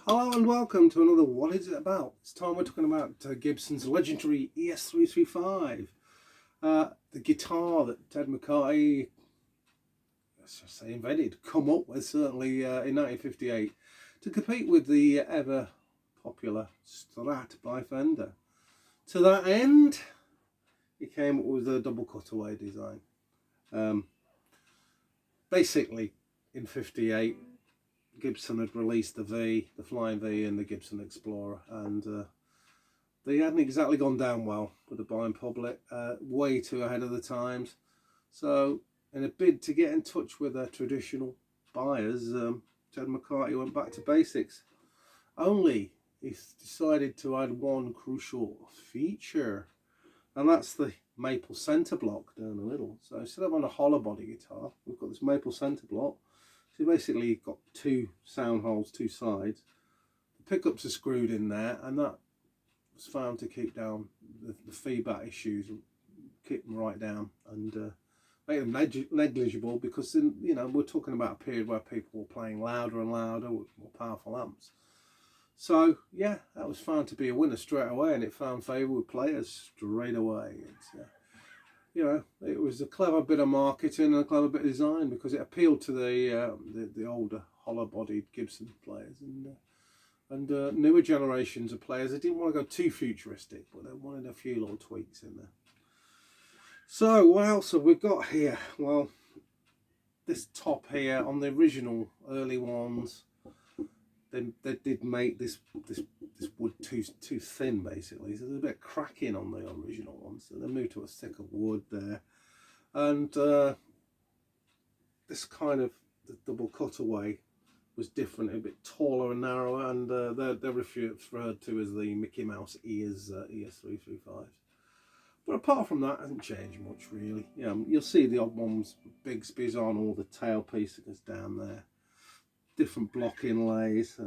Hello and welcome to another What Is It About? This time we're talking about Gibson's legendary ES335, the guitar that Ted McCarthy, let's just say, invented, come up with certainly in 1958 to compete with the ever popular Strat by Fender. To that end, he came up with a double cutaway design. Basically, in 58, Gibson had released the V, the Flying V, and the Gibson Explorer, and they hadn't exactly gone down well with the buying public, way too ahead of the times. So in a bid to get in touch with their traditional buyers, Ted McCarthy went back to basics. Only he decided to add one crucial feature, and that's the maple centre block down the middle. So instead of on a hollow body guitar, we've got this maple centre block. So basically you've got two sound holes, two sides. The pickups are screwed in there, and that was found to keep down the feedback issues, keep them right down, and make them negligible, because we're talking about a period where people were playing louder and louder with more powerful amps. So yeah, that was found to be a winner straight away, and it found favour with players straight away. It was a clever bit of marketing and a clever bit of design, because it appealed to the older hollow-bodied Gibson players and newer generations of players. They didn't want to go too futuristic, but they wanted a few little tweaks in there. So what else have we got here? Well, this top here on the original early ones, they did make this wood too thin, basically, so there's a bit of cracking on the original ones, so they moved to a thicker wood there, and this kind of the double cutaway was different, a bit taller and narrower, and they're referred to as the Mickey Mouse ears, ES335. But apart from that, it hasn't changed much really. You'll see the odd ones, Bigsby's on, or the tailpiece that goes down there. Different block inlays,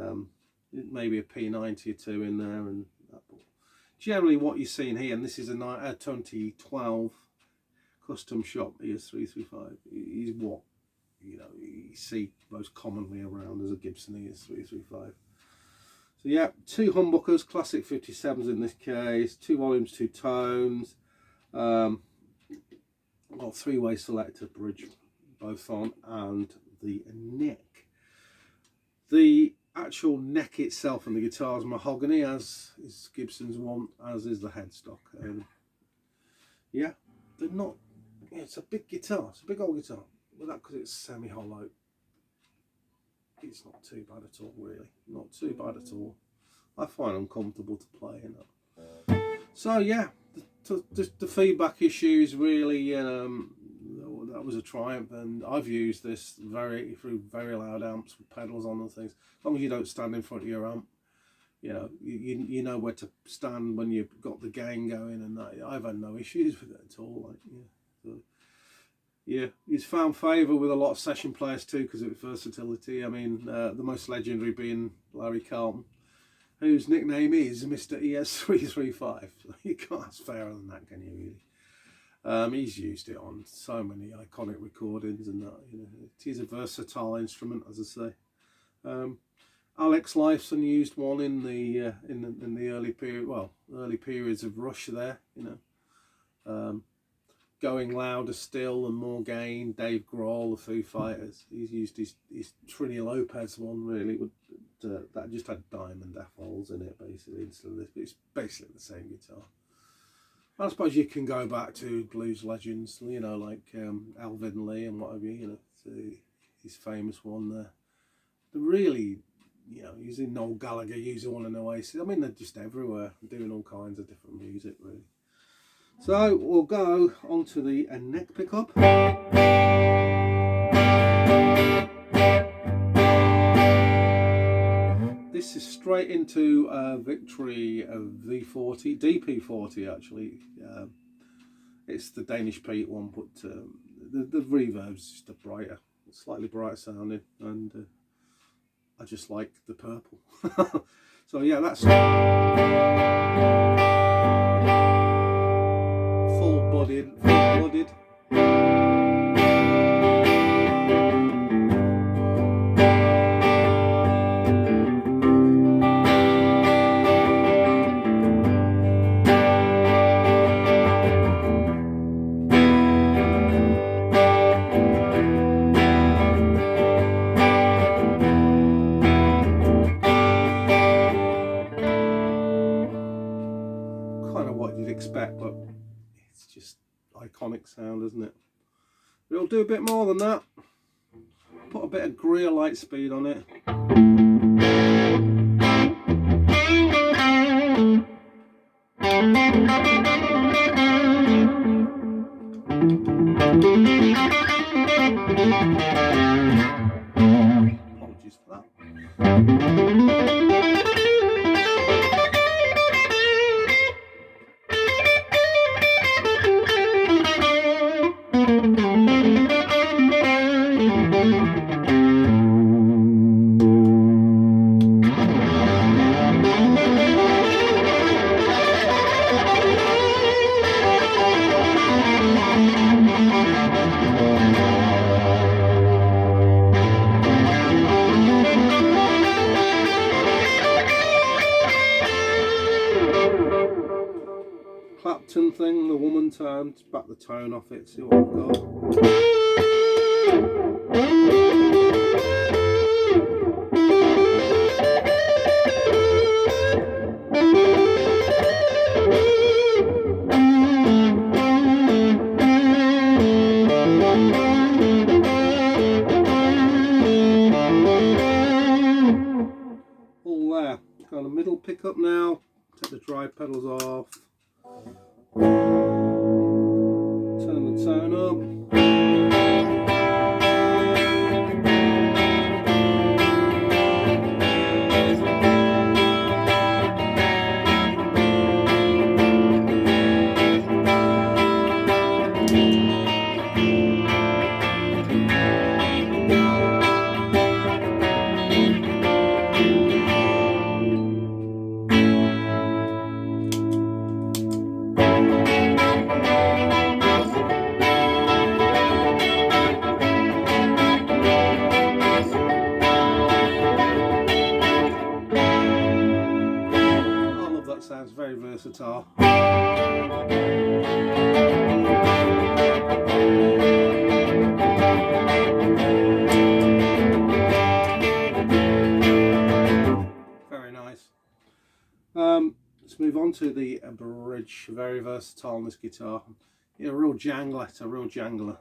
maybe a P90 or two in there, and generally what you're seeing here, and this is a 2012 custom shop ES335, is what you see most commonly around as a Gibson ES335. So yeah, two humbuckers, classic 57s in this case, two volumes, two tones, three-way selector bridge both on, and the neck. The actual neck itself and the guitar is mahogany, as is Gibson's one, as is the headstock. Yeah, they're not. It's a big guitar. It's a big old guitar, but that because it's semi-hollow, it's not too bad at all, really. Not too bad at all. I find them comfortable to play in it. So yeah, the feedback issues really. That was a triumph, and I've used this through very loud amps with pedals on and things. As long as you don't stand in front of your amp, you know where to stand when you've got the gain going, and that. I've had no issues with it at all. It's found favour with a lot of session players too, because of its versatility. I mean, the most legendary being Larry Carlton, whose nickname is Mr. ES335. So you can't ask fairer than that, can you really? He's used it on so many iconic recordings, and that, it is a versatile instrument, as I say. Alex Lifeson used one in the early period, early periods of Rush there, going louder still and more gain. Dave Grohl, the Foo Fighters, he's used his Trini Lopez one, really, that just had diamond F-holes in it, basically, instead of this, but it's basically the same guitar. I suppose you can go back to blues legends, like Alvin Lee and what have you, his famous one there. The really, you know, using Noel Gallagher, using one in Oasis. I mean, they're just everywhere, doing all kinds of different music, really. So we'll go on to the neck pickup. This is straight into Victory V40, DP40 actually. It's the Danish Pete one, but the reverb's just a brighter, slightly brighter sounding, and I just like the purple. So yeah, that's full-blooded. Expect, but it's just iconic sound, isn't it? We'll do a bit more than that. Put a bit of Greer Lightspeed on it. Apologies for that. Clapton thing, the woman tone, to back the tone off it, see what we've got. All there. Got a middle pickup now, take the drive pedals off. Turn the tone up. Sounds very versatile. Very nice. Let's move on to the bridge. Very versatile on this guitar. Yeah, a real jangler. It's a real jangler.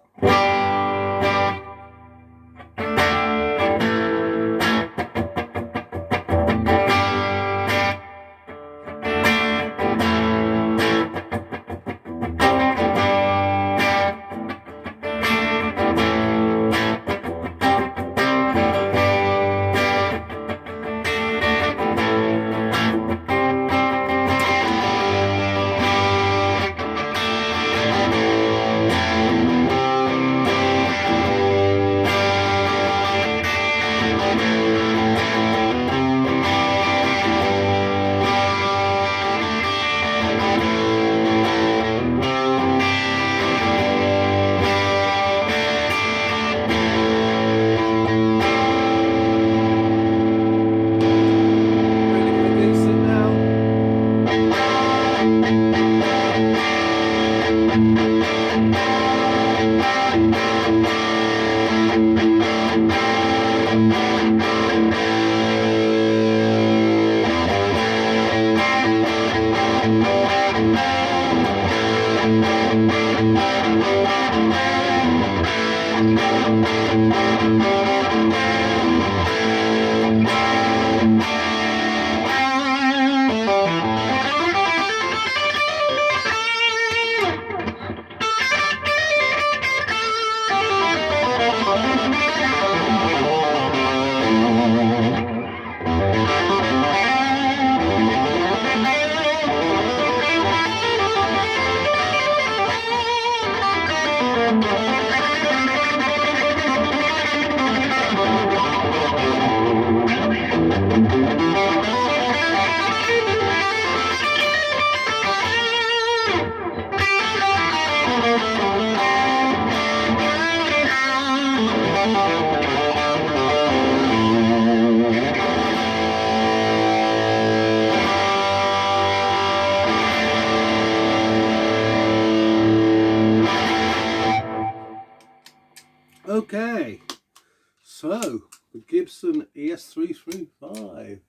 Gibson ES335.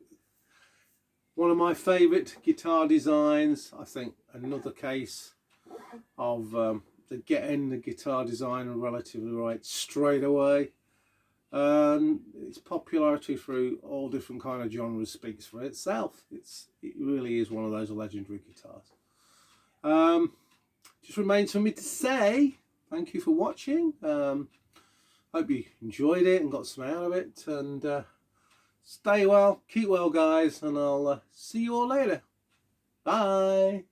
One of my favourite guitar designs. I think another case of getting the guitar design relatively right straight away. And its popularity through all different kind of genres speaks for itself. It really is one of those legendary guitars. Just remains for me to say thank you for watching. Hope you enjoyed it and got some out of it. And stay well, keep well, guys, and I'll see you all later. Bye.